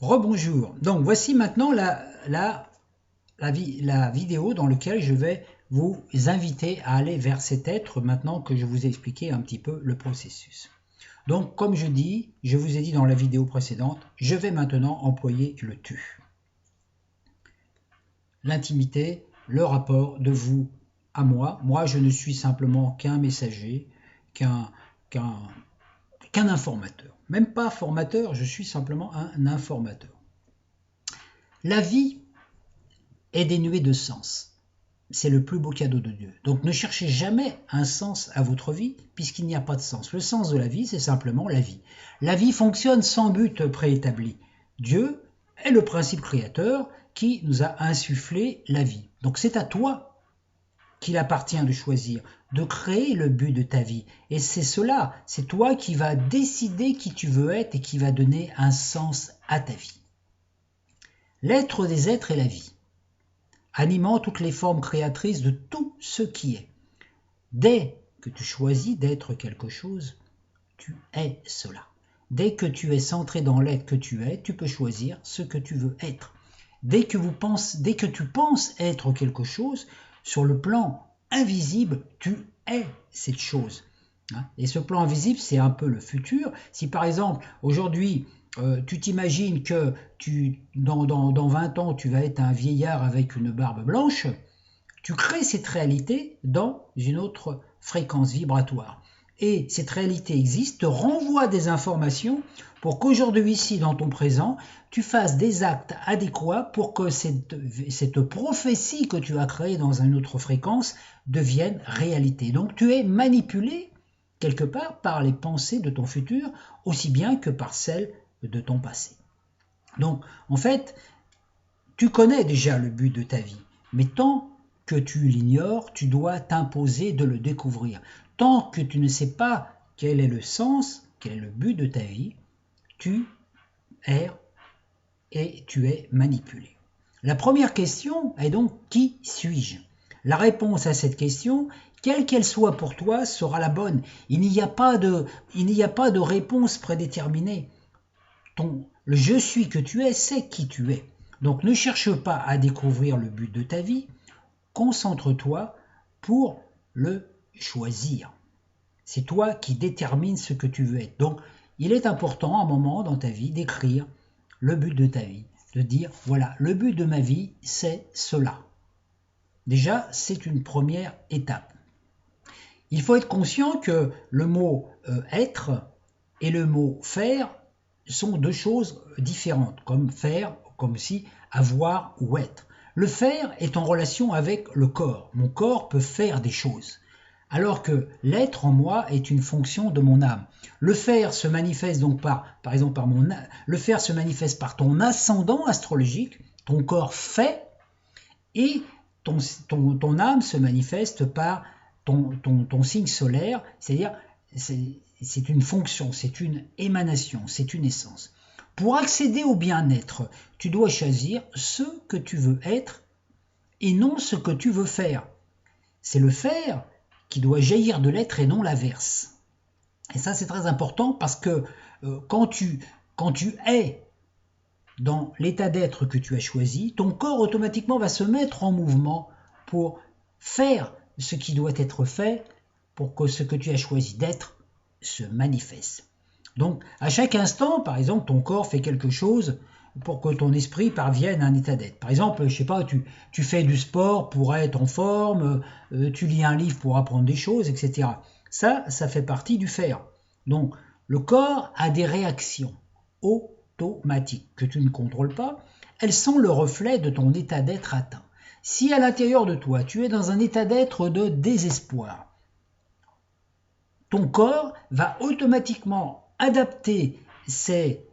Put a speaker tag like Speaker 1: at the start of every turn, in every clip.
Speaker 1: Rebonjour. Donc voici maintenant la vidéo dans laquelle je vais vous inviter à aller vers cet être maintenant que je vous ai expliqué un petit peu le processus. Donc comme je vous ai dit dans la vidéo précédente, je vais maintenant employer le tu. L'intimité, le rapport de vous à moi. Moi, je ne suis simplement qu'un messager, qu'un informateur. Même pas formateur, je suis simplement un informateur. La vie est dénuée de sens. C'est le plus beau cadeau de Dieu. Donc ne cherchez jamais un sens à votre vie puisqu'il n'y a pas de sens. Le sens de la vie, c'est simplement la vie. La vie fonctionne sans but préétabli. Dieu est le principe créateur qui nous a insufflé la vie. Donc c'est à toi qu'il appartient de choisir, de créer le but de ta vie. Et c'est cela, c'est toi qui vas décider qui tu veux être et qui va donner un sens à ta vie. L'être des êtres est la vie, animant toutes les formes créatrices de tout ce qui est. Dès que tu choisis d'être quelque chose, tu es cela. Dès que tu es centré dans l'être que tu es, tu peux choisir ce que tu veux être. Dès que tu penses être quelque chose, sur le plan invisible, tu es cette chose. Et ce plan invisible, c'est un peu le futur. Si par exemple, aujourd'hui, tu t'imagines que dans 20 ans, tu vas être un vieillard avec une barbe blanche, tu crées cette réalité dans une autre fréquence vibratoire. Et cette réalité existe, te renvoie des informations pour qu'aujourd'hui, ici, dans ton présent, tu fasses des actes adéquats pour que cette prophétie que tu as créée dans une autre fréquence devienne réalité. Donc tu es manipulé quelque part par les pensées de ton futur, aussi bien que par celles de ton passé. Donc, en fait, tu connais déjà le but de ta vie, mais tant que tu l'ignores, tu dois t'imposer de le découvrir. Tant que tu ne sais pas quel est le sens, quel est le but de ta vie, tu erres et tu es manipulé. La première question est donc qui suis-je? La réponse à cette question, quelle qu'elle soit pour toi, sera la bonne. Il n'y a pas de réponse prédéterminée. Le je suis que tu es, c'est qui tu es. Donc ne cherche pas à découvrir le but de ta vie, concentre-toi pour le choisir. C'est toi qui détermines ce que tu veux être. Donc il est important à un moment dans ta vie d'écrire le but de ta vie, de dire voilà, le but de ma vie c'est cela. Déjà, c'est une première étape. Il faut être conscient que le mot être et le mot faire sont deux choses différentes, comme faire, comme si avoir ou être. Le faire est en relation avec le corps. Mon corps peut faire des choses, alors que l'être en moi est une fonction de mon âme. Le faire se manifeste donc par exemple le faire se manifeste par ton ascendant astrologique, ton corps fait, et ton âme se manifeste par ton signe solaire, c'est-à-dire c'est une fonction, c'est une émanation, c'est une essence. Pour accéder au bien-être, tu dois choisir ce que tu veux être et non ce que tu veux faire. C'est le faire qui doit jaillir de l'être et non l'inverse. Et ça, c'est très important parce que quand tu es dans l'état d'être que tu as choisi, ton corps automatiquement va se mettre en mouvement pour faire ce qui doit être fait pour que ce que tu as choisi d'être se manifeste. Donc, à chaque instant, par exemple, ton corps fait quelque chose pour que ton esprit parvienne à un état d'être. Par exemple, je sais pas, tu fais du sport pour être en forme, tu lis un livre pour apprendre des choses, etc. Ça fait partie du faire. Donc, le corps a des réactions automatiques que tu ne contrôles pas. Elles sont le reflet de ton état d'être atteint. Si à l'intérieur de toi, tu es dans un état d'être de désespoir, ton corps va automatiquement adapter ses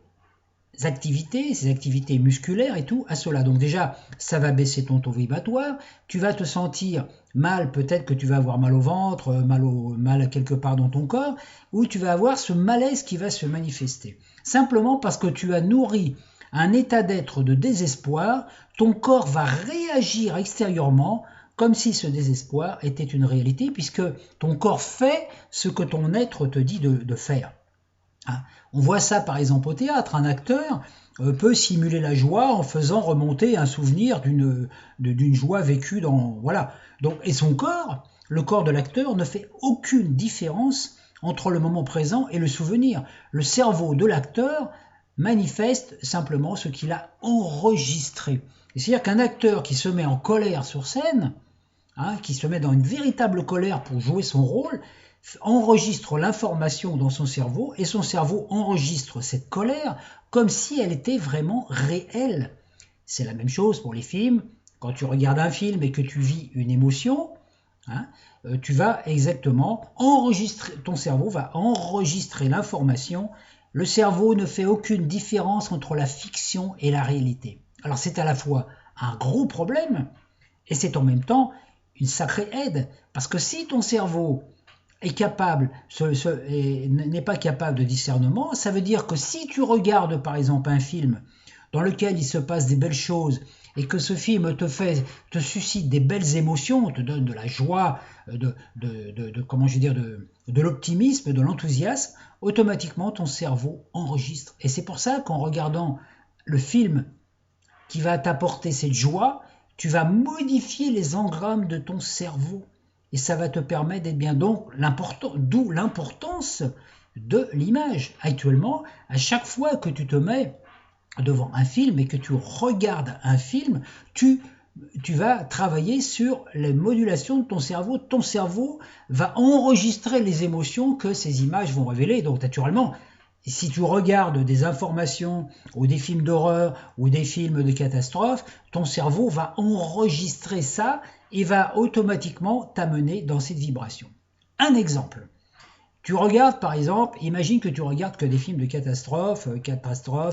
Speaker 1: activités musculaires et tout à cela. Donc déjà, ça va baisser ton taux vibratoire, tu vas te sentir mal, peut-être que tu vas avoir mal au ventre, mal quelque part dans ton corps, ou tu vas avoir ce malaise qui va se manifester. Simplement parce que tu as nourri un état d'être de désespoir, ton corps va réagir extérieurement comme si ce désespoir était une réalité, puisque ton corps fait ce que ton être te dit de faire. Hein. On voit ça par exemple au théâtre. Un acteur peut simuler la joie en faisant remonter un souvenir d'une joie vécue dans... Voilà. Donc, et son corps, le corps de l'acteur ne fait aucune différence entre le moment présent et le souvenir. Le cerveau de l'acteur manifeste simplement ce qu'il a enregistré. C'est-à-dire qu'un acteur qui se met en colère sur scène, hein, qui se met dans une véritable colère pour jouer son rôle, enregistre l'information dans son cerveau et son cerveau enregistre cette colère comme si elle était vraiment réelle. C'est la même chose pour les films. Quand tu regardes un film et que tu vis une émotion, hein, tu vas exactement enregistrer, ton cerveau va enregistrer l'information. Le cerveau ne fait aucune différence entre la fiction et la réalité. Alors c'est à la fois un gros problème et c'est en même temps une sacrée aide. Parce que si ton cerveau est capable, n'est pas capable de discernement, ça veut dire que si tu regardes par exemple un film dans lequel il se passe des belles choses et que ce film te suscite des belles émotions, te donne de la joie, comment je vais dire, de l'optimisme, de l'enthousiasme, automatiquement ton cerveau enregistre. Et c'est pour ça qu'en regardant le film qui va t'apporter cette joie, tu vas modifier les engrammes de ton cerveau. Et ça va te permettre d'être bien. Donc, d'où l'importance de l'image. Actuellement, à chaque fois que tu te mets devant un film et que tu regardes un film, tu vas travailler sur les modulations de ton cerveau. Ton cerveau va enregistrer les émotions que ces images vont révéler. Donc, naturellement, si tu regardes des informations ou des films d'horreur ou des films de catastrophe, ton cerveau va enregistrer ça et va automatiquement t'amener dans cette vibration. Un exemple. Tu regardes par exemple, imagine que tu regardes que des films de catastrophe,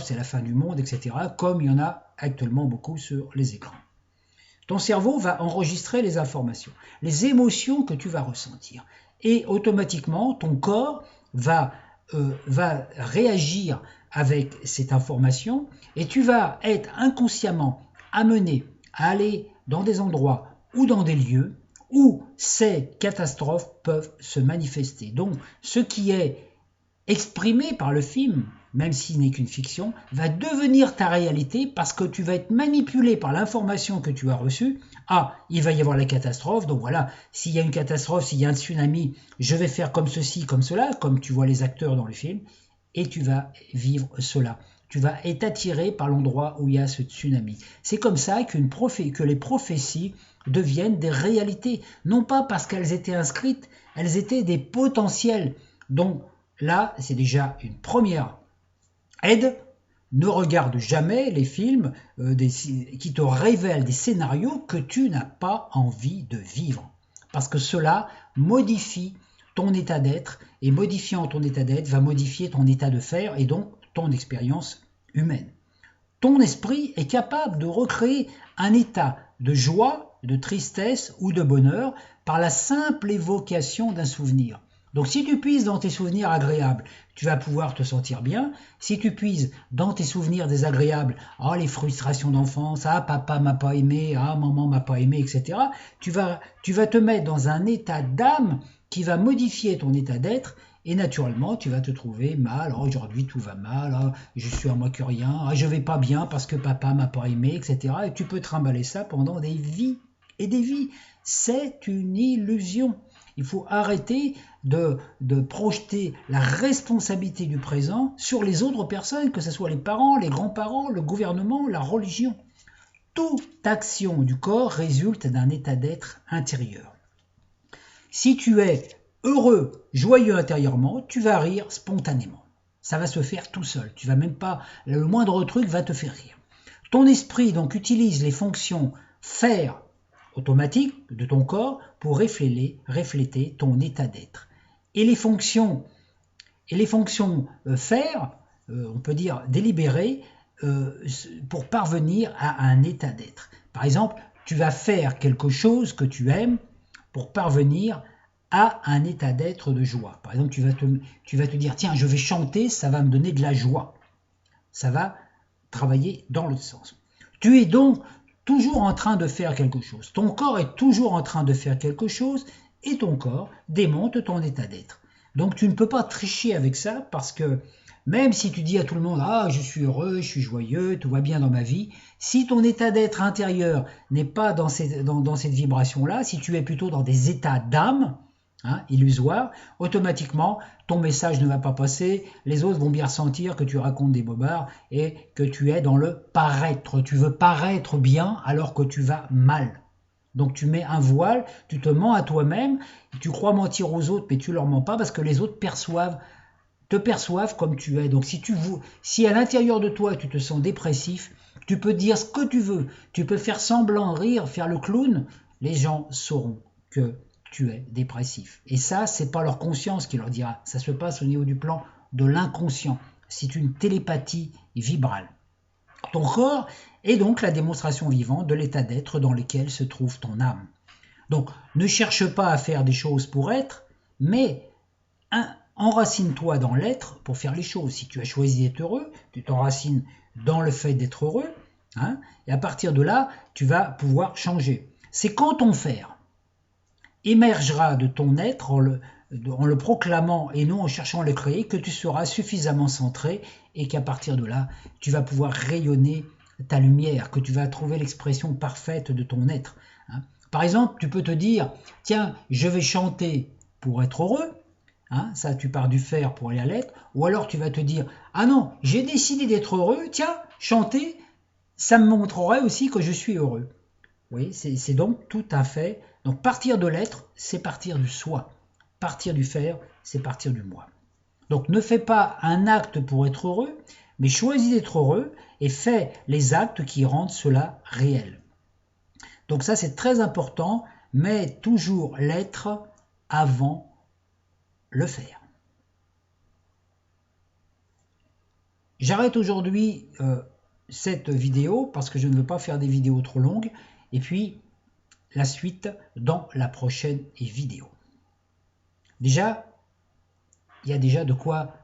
Speaker 1: c'est la fin du monde, etc., comme il y en a actuellement beaucoup sur les écrans. Ton cerveau va enregistrer les informations, les émotions que tu vas ressentir. Et automatiquement, ton corps va réagir avec cette information et tu vas être inconsciemment amené à aller dans des endroits ou dans des lieux où ces catastrophes peuvent se manifester. Donc, ce qui est exprimé par le film, même s'il n'est qu'une fiction, va devenir ta réalité parce que tu vas être manipulé par l'information que tu as reçue. Ah, il va y avoir la catastrophe, donc voilà, s'il y a une catastrophe, s'il y a un tsunami, je vais faire comme ceci, comme cela, comme tu vois les acteurs dans le film, et tu vas vivre cela. Tu vas être attiré par l'endroit où il y a ce tsunami. C'est comme ça que les prophéties deviennent des réalités, non pas parce qu'elles étaient inscrites, elles étaient des potentiels. Donc là, c'est déjà une première aide. Ne regarde jamais les films qui te révèlent des scénarios que tu n'as pas envie de vivre. Parce que cela modifie ton état d'être, et modifiant ton état d'être va modifier ton état de faire et donc ton expérience humaine. Ton esprit est capable de recréer un état de joie, de tristesse ou de bonheur par la simple évocation d'un souvenir. Donc si tu puises dans tes souvenirs agréables, tu vas pouvoir te sentir bien. Si tu puises dans tes souvenirs désagréables, les frustrations d'enfance, papa m'a pas aimé, maman m'a pas aimé, etc., tu vas te mettre dans un état d'âme qui va modifier ton état d'être. Et naturellement, tu vas te trouver mal. Aujourd'hui, tout va mal. Je suis à moi que rien. Je vais pas bien parce que papa m'a pas aimé, etc. Et tu peux trimballer ça pendant des vies et des vies. C'est une illusion. Il faut arrêter de projeter la responsabilité du présent sur les autres personnes, que ce soit les parents, les grands-parents, le gouvernement, la religion. Toute action du corps résulte d'un état d'être intérieur. Si tu es heureux, joyeux intérieurement, tu vas rire spontanément. Ça va se faire tout seul. Tu vas même pas, le moindre truc va te faire rire. Ton esprit donc utilise les fonctions faire automatiques de ton corps pour refléter ton état d'être. Et les fonctions faire, on peut dire délibérer, pour parvenir à un état d'être. Par exemple, tu vas faire quelque chose que tu aimes pour parvenir à un état d'être de joie. Par exemple, tu vas te dire, tiens, je vais chanter, ça va me donner de la joie. Ça va travailler dans l'autre sens. Tu es donc toujours en train de faire quelque chose. Ton corps est toujours en train de faire quelque chose et ton corps démonte ton état d'être. Donc tu ne peux pas tricher avec ça parce que Même si tu dis à tout le monde, ah, je suis heureux, je suis joyeux, tout va bien dans ma vie, si ton état d'être intérieur n'est pas dans cette vibration-là, si tu es plutôt dans des états d'âme, illusoires, automatiquement, ton message ne va pas passer, les autres vont bien ressentir que tu racontes des bobards et que tu es dans le paraître. Tu veux paraître bien alors que tu vas mal. Donc tu mets un voile, tu te mens à toi-même, tu crois mentir aux autres, mais tu leur mens pas parce que les autres te perçoivent comme tu es. Donc si à l'intérieur de toi tu te sens dépressif, tu peux dire ce que tu veux, tu peux faire semblant rire, faire le clown, les gens sauront que tu es dépressif. Et ça, c'est pas leur conscience qui leur dira, ça se passe au niveau du plan de l'inconscient. C'est une télépathie vibrale. Ton corps est donc la démonstration vivante de l'état d'être dans lequel se trouve ton âme. Donc, ne cherche pas à faire des choses pour être, mais enracine-toi dans l'être pour faire les choses. Si tu as choisi d'être heureux, tu t'enracines dans le fait d'être heureux, et à partir de là, tu vas pouvoir changer. C'est quand ton faire émergera de ton être en le proclamant et non en cherchant à le créer, que tu seras suffisamment centré et qu'à partir de là, tu vas pouvoir rayonner ta lumière, que tu vas trouver l'expression parfaite de ton être. Par exemple, tu peux te dire, tiens, je vais chanter pour être heureux, ça tu pars du faire pour aller à l'être, ou alors tu vas te dire, ah non, j'ai décidé d'être heureux, tiens, chanter, ça me montrerait aussi que je suis heureux. Oui, c'est donc tout à fait. Donc partir de l'être, c'est partir du soi. Partir du faire, c'est partir du moi. Donc ne fais pas un acte pour être heureux, mais choisis d'être heureux et fais les actes qui rendent cela réel. Donc ça c'est très important, mets toujours l'être avant le faire. J'arrête aujourd'hui cette vidéo parce que je ne veux pas faire des vidéos trop longues. Et puis, la suite dans la prochaine vidéo. Déjà, il y a déjà de quoi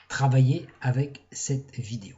Speaker 1: travailler avec cette vidéo.